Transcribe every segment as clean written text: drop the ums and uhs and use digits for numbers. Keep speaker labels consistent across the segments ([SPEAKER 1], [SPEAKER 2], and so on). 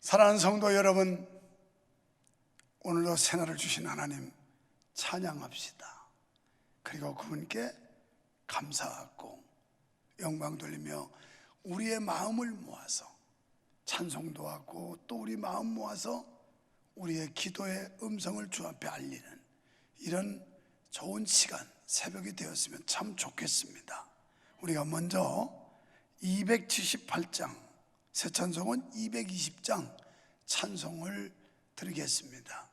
[SPEAKER 1] 사랑하는 성도 여러분, 오늘도 새날을 주신 하나님 찬양합시다. 그리고 그분께 감사하고 영광 돌리며 우리의 마음을 모아서 찬송도 하고 또 우리 마음 모아서 우리의 기도의 음성을 주 앞에 알리는 이런 좋은 시간, 새벽이 되었으면 참 좋겠습니다. 우리가 먼저 278장, 새 찬송은 220장 찬송을 드리겠습니다.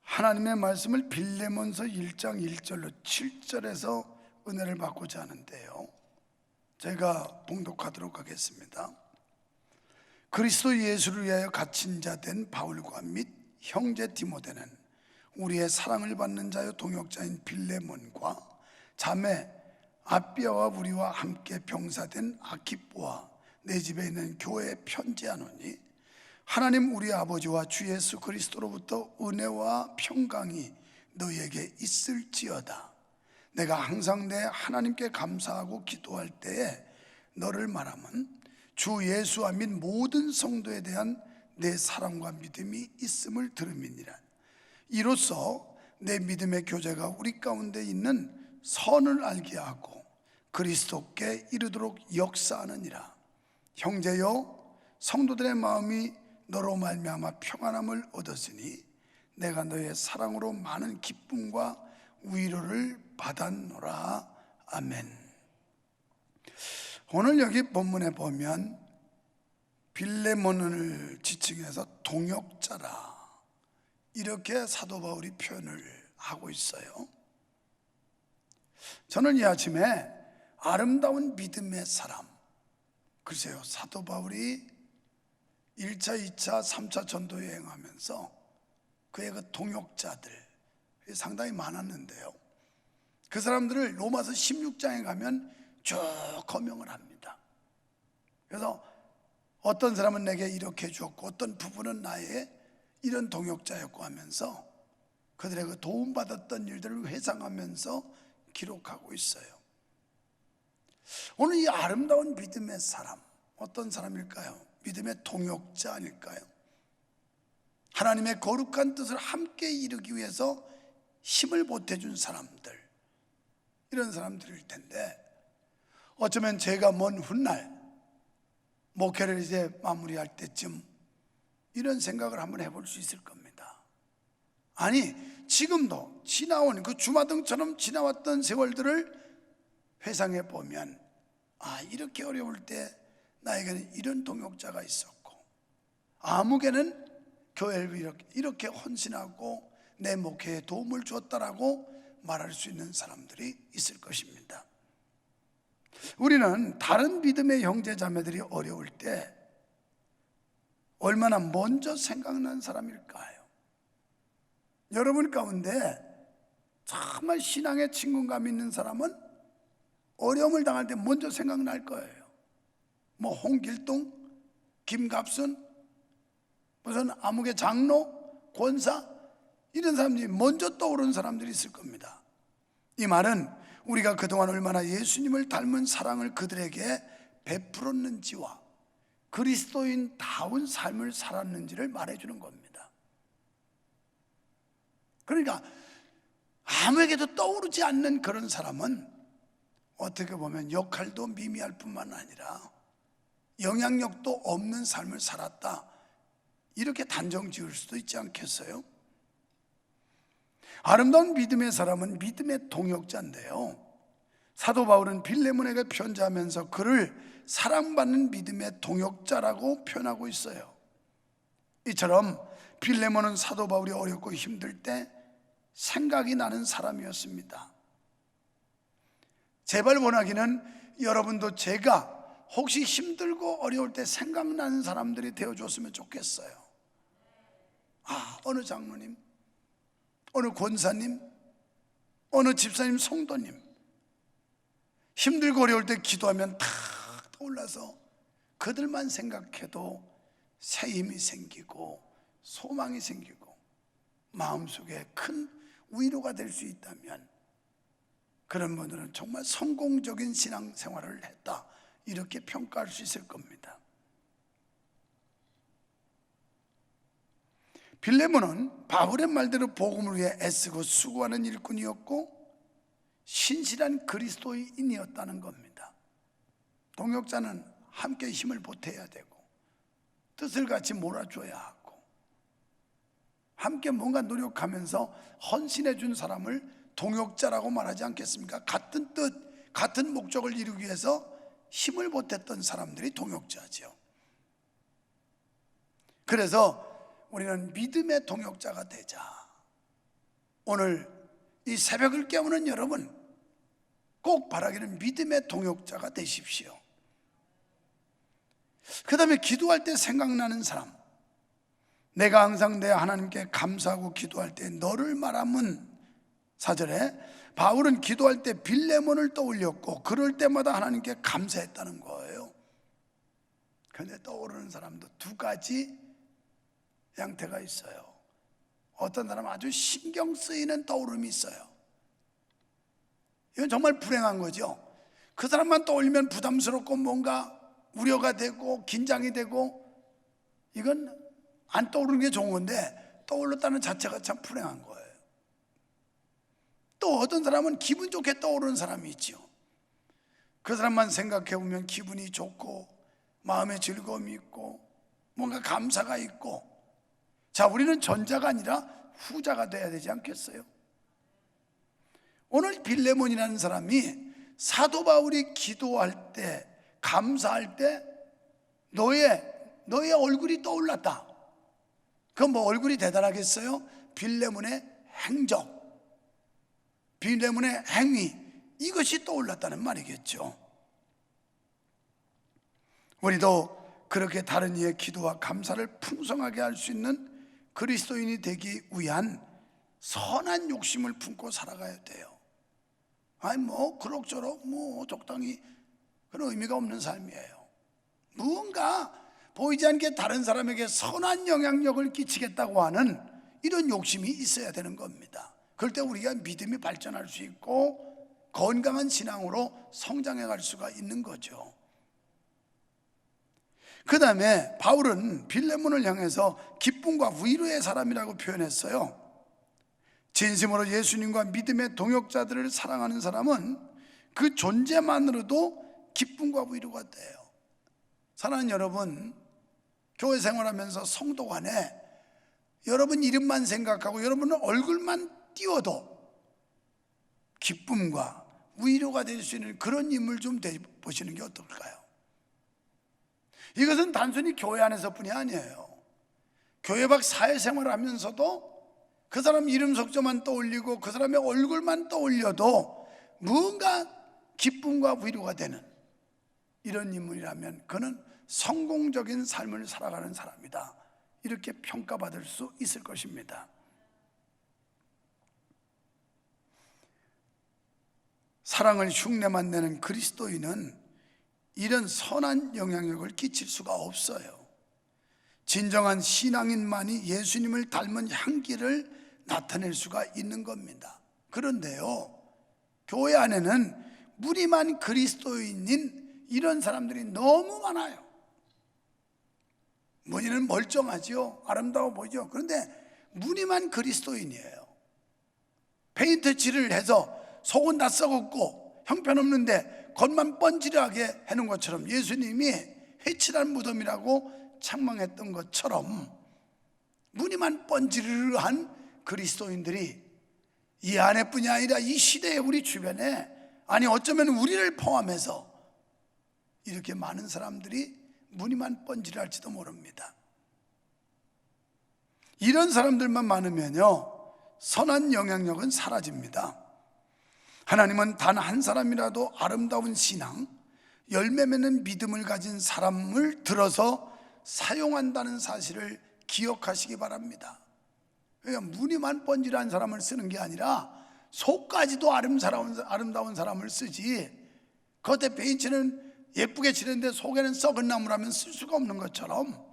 [SPEAKER 1] 하나님의 말씀을 빌레몬서 1장 1절로 7절에서 은혜를 받고자 하는데요, 제가 봉독하도록 하겠습니다. 그리스도 예수를 위하여 갇힌 자 된 바울과 및 형제 디모데는 우리의 사랑을 받는 자요 동역자인 빌레몬과 자매 아비아와 우리와 함께 병사된 아키뽀와 내 집에 있는 교회에 편지하노니, 하나님 우리 아버지와 주 예수 그리스도로부터 은혜와 평강이 너희에게 있을지어다. 내가 항상 내 하나님께 감사하고 기도할 때에 너를 말하면 주 예수와 및 모든 성도에 대한 내 사랑과 믿음이 있음을 들음이니라. 이로써 내 믿음의 교제가 우리 가운데 있는 선을 알게 하고 그리스도께 이르도록 역사하느니라. 형제여, 성도들의 마음이 너로 말미암아 평안함을 얻었으니 내가 너의 사랑으로 많은 기쁨과 위로를 받았노라. 아멘. 오늘 여기 본문에 보면 빌레몬을 지칭해서 동역자라, 이렇게 사도 바울이 표현을 하고 있어요. 저는 이 아침에 아름다운 믿음의 사람, 글쎄요, 사도 바울이 1차, 2차, 3차 전도 여행하면서 그의 그 동역자들 상당히 많았는데요, 그 사람들을 로마서 16장에 가면 쭉 거명을 합니다. 그래서 어떤 사람은 내게 이렇게 해주었고 어떤 부부는 나의 이런 동역자였고 하면서 그들의 그 도움받았던 일들을 회상하면서 기록하고 있어요. 오늘 이 아름다운 믿음의 사람, 어떤 사람일까요? 믿음의 동역자 아닐까요? 하나님의 거룩한 뜻을 함께 이루기 위해서 힘을 보태준 사람들, 이런 사람들일 텐데, 어쩌면 제가 먼 훗날 목회를 이제 마무리할 때쯤 이런 생각을 한번 해볼 수 있을 겁니다. 아니, 지금도 지나온 그 주마등처럼 지나왔던 세월들을 회상해 보면, 아, 이렇게 어려울 때 나에게는 이런 동역자가 있었고, 아무개는 교회를 이렇게 헌신하고 내 목회에 도움을 주었다라고 말할 수 있는 사람들이 있을 것입니다. 우리는 다른 믿음의 형제 자매들이 어려울 때 얼마나 먼저 생각난 사람일까요? 여러분 가운데 정말 신앙에 친근감 있는 사람은 어려움을 당할 때 먼저 생각날 거예요. 뭐 홍길동, 김갑순, 무슨 아무개 장로, 권사, 이런 사람들이 먼저 떠오르는 사람들이 있을 겁니다. 이 말은 우리가 그동안 얼마나 예수님을 닮은 사랑을 그들에게 베풀었는지와 그리스도인다운 삶을 살았는지를 말해주는 겁니다. 그러니까 아무에게도 떠오르지 않는 그런 사람은 어떻게 보면 역할도 미미할 뿐만 아니라 영향력도 없는 삶을 살았다, 이렇게 단정 지을 수도 있지 않겠어요? 아름다운 믿음의 사람은 믿음의 동역자인데요, 사도 바울은 빌레몬에게 편지하면서 그를 사랑받는 믿음의 동역자라고 표현하고 있어요. 이처럼 빌레몬은 사도 바울이 어렵고 힘들 때 생각이 나는 사람이었습니다. 제발 원하기는 여러분도 제가 혹시 힘들고 어려울 때 생각나는 사람들이 되어줬으면 좋겠어요. 아, 어느 장로님, 어느 권사님, 어느 집사님, 성도님, 힘들고 어려울 때 기도하면 다 떠올라서 그들만 생각해도 새 힘이 생기고 소망이 생기고 마음속에 큰 위로가 될 수 있다면 그런 분들은 정말 성공적인 신앙생활을 했다, 이렇게 평가할 수 있을 겁니다. 빌레몬은 바울의 말대로 복음을 위해 애쓰고 수고하는 일꾼이었고 신실한 그리스도인이었다는 겁니다. 동역자는 함께 힘을 보태야 되고 뜻을 같이 몰아줘야 하고 함께 뭔가 노력하면서 헌신해 준 사람을 동역자라고 말하지 않겠습니까? 같은 뜻, 같은 목적을 이루기 위해서 힘을 보탰던 사람들이 동역자죠. 그래서 우리는 믿음의 동역자가 되자. 오늘 이 새벽을 깨우는 여러분, 꼭 바라기는 믿음의 동역자가 되십시오. 그 다음에 기도할 때 생각나는 사람, 내가 항상 내 하나님께 감사하고 기도할 때 너를 말하면, 4절에 바울은 기도할 때 빌레몬을 떠올렸고 그럴 때마다 하나님께 감사했다는 거예요. 그런데 떠오르는 사람도 두 가지 양태가 있어요. 어떤 사람은 아주 신경 쓰이는 떠오름이 있어요. 이건 정말 불행한 거죠. 그 사람만 떠올리면 부담스럽고 뭔가 우려가 되고 긴장이 되고, 이건 안 떠오르는 게 좋은 건데 떠올랐다는 자체가 참 불행한 거예요. 또 어떤 사람은 기분 좋게 떠오르는 사람이 있죠. 그 사람만 생각해 보면 기분이 좋고 마음에 즐거움이 있고 뭔가 감사가 있고, 자, 우리는 전자가 아니라 후자가 돼야 되지 않겠어요? 오늘 빌레몬이라는 사람이 사도 바울이 기도할 때, 감사할 때 너의 얼굴이 떠올랐다. 그건 뭐 얼굴이 대단하겠어요? 빌레몬의 행적, 빌레몬의 행위, 이것이 떠올랐다는 말이겠죠. 우리도 그렇게 다른 이의 기도와 감사를 풍성하게 할 수 있는 그리스도인이 되기 위한 선한 욕심을 품고 살아가야 돼요. 아니 뭐 그럭저럭 뭐 적당히 그런 의미가 없는 삶이에요. 무언가 보이지 않게 다른 사람에게 선한 영향력을 끼치겠다고 하는 이런 욕심이 있어야 되는 겁니다. 그럴 때 우리가 믿음이 발전할 수 있고 건강한 신앙으로 성장해 갈 수가 있는 거죠. 그 다음에 바울은 빌레몬을 향해서 기쁨과 위로의 사람이라고 표현했어요. 진심으로 예수님과 믿음의 동역자들을 사랑하는 사람은 그 존재만으로도 기쁨과 위로가 돼요. 사랑하는 여러분, 교회 생활하면서 성도 간에 여러분 이름만 생각하고 여러분 얼굴만 띄워도 기쁨과 위로가 될 수 있는 그런 인물 좀 보시는 게 어떨까요? 이것은 단순히 교회 안에서뿐이 아니에요. 교회 밖 사회생활을 하면서도 그 사람 이름 속자만 떠올리고 그 사람의 얼굴만 떠올려도 뭔가 기쁨과 위로가 되는 이런 인물이라면 그는 성공적인 삶을 살아가는 사람이다, 이렇게 평가받을 수 있을 것입니다. 사랑을 흉내만 내는 그리스도인은 이런 선한 영향력을 끼칠 수가 없어요. 진정한 신앙인만이 예수님을 닮은 향기를 나타낼 수가 있는 겁니다. 그런데요, 교회 안에는 무림한 그리스도인인 이런 사람들이 너무 많아요. 머리는 멀쩡하죠, 아름다워 보이죠. 그런데 무림한 그리스도인이에요. 페인트 칠을 해서 속은 다 썩었고 형편없는데 겉만 번지르하게 해놓은 것처럼, 예수님이 회칠한 무덤이라고 책망했던 것처럼 무늬만 번지르르한 그리스도인들이 이 안에뿐이 아니라 이 시대에 우리 주변에, 아니 어쩌면 우리를 포함해서 이렇게 많은 사람들이 무늬만 번지르할지도 모릅니다. 이런 사람들만 많으면요, 선한 영향력은 사라집니다. 하나님은 단 한 사람이라도 아름다운 신앙, 열매 맺는 믿음을 가진 사람을 들어서 사용한다는 사실을 기억하시기 바랍니다. 그러니까 무늬만 번지르한 사람을 쓰는 게 아니라 속까지도 아름다운 사람을 쓰지, 겉에 페인트는 예쁘게 칠했는데 속에는 썩은 나무라면 쓸 수가 없는 것처럼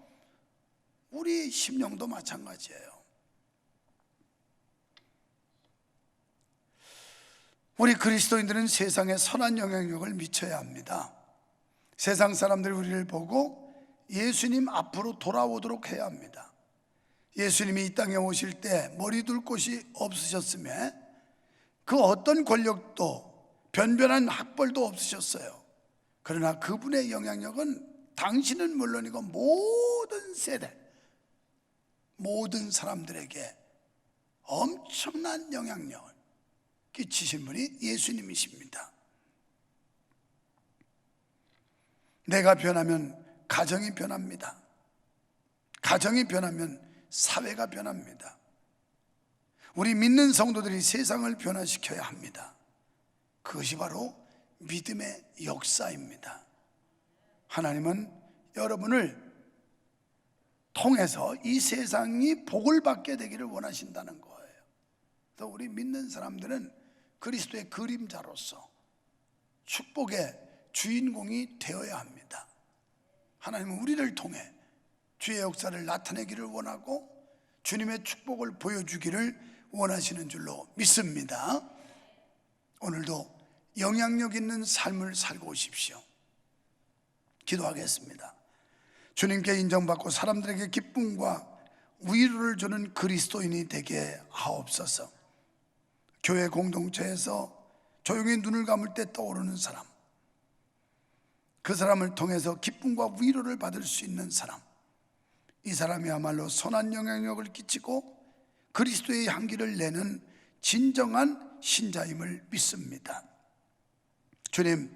[SPEAKER 1] 우리 심령도 마찬가지예요. 우리 그리스도인들은 세상에 선한 영향력을 미쳐야 합니다. 세상 사람들이 우리를 보고 예수님 앞으로 돌아오도록 해야 합니다. 예수님이 이 땅에 오실 때 머리 둘 곳이 없으셨으며 그 어떤 권력도 변변한 학벌도 없으셨어요. 그러나 그분의 영향력은 당신은 물론이고 모든 세대, 모든 사람들에게 엄청난 영향력을 끼치신 분이 예수님이십니다. 내가 변하면 가정이 변합니다. 가정이 변하면 사회가 변합니다. 우리 믿는 성도들이 세상을 변화시켜야 합니다. 그것이 바로 믿음의 역사입니다. 하나님은 여러분을 통해서 이 세상이 복을 받게 되기를 원하신다는 거예요. 그래서 우리 믿는 사람들은 그리스도의 그림자로서 축복의 주인공이 되어야 합니다. 하나님은 우리를 통해 주의 역사를 나타내기를 원하고 주님의 축복을 보여주기를 원하시는 줄로 믿습니다. 오늘도 영향력 있는 삶을 살고 오십시오. 기도하겠습니다. 주님께 인정받고 사람들에게 기쁨과 위로를 주는 그리스도인이 되게 하옵소서. 교회 공동체에서 조용히 눈을 감을 때 떠오르는 사람, 그 사람을 통해서 기쁨과 위로를 받을 수 있는 사람, 이 사람이야말로 선한 영향력을 끼치고 그리스도의 향기를 내는 진정한 신자임을 믿습니다. 주님,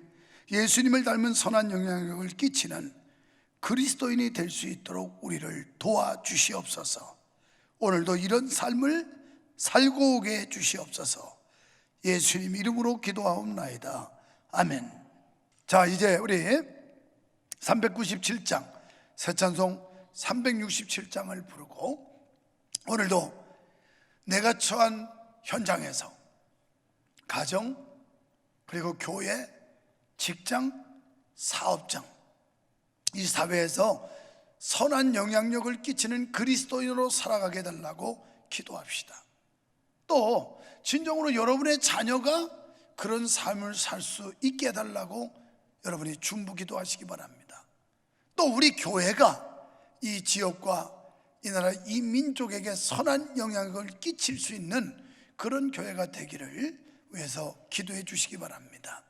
[SPEAKER 1] 예수님을 닮은 선한 영향력을 끼치는 그리스도인이 될 수 있도록 우리를 도와주시옵소서. 오늘도 이런 삶을 살고 오게 해주시옵소서. 예수님 이름으로 기도하옵나이다. 아멘. 자, 이제 우리 397장 새 찬송 367장을 부르고 오늘도 내가 처한 현장에서 가정, 그리고 교회, 직장, 사업장, 이 사회에서 선한 영향력을 끼치는 그리스도인으로 살아가게 해달라고 기도합시다. 또 진정으로 여러분의 자녀가 그런 삶을 살 수 있게 해달라고 여러분이 중보 기도하시기 바랍니다. 또 우리 교회가 이 지역과 이 나라 이 민족에게 선한 영향을 끼칠 수 있는 그런 교회가 되기를 위해서 기도해 주시기 바랍니다.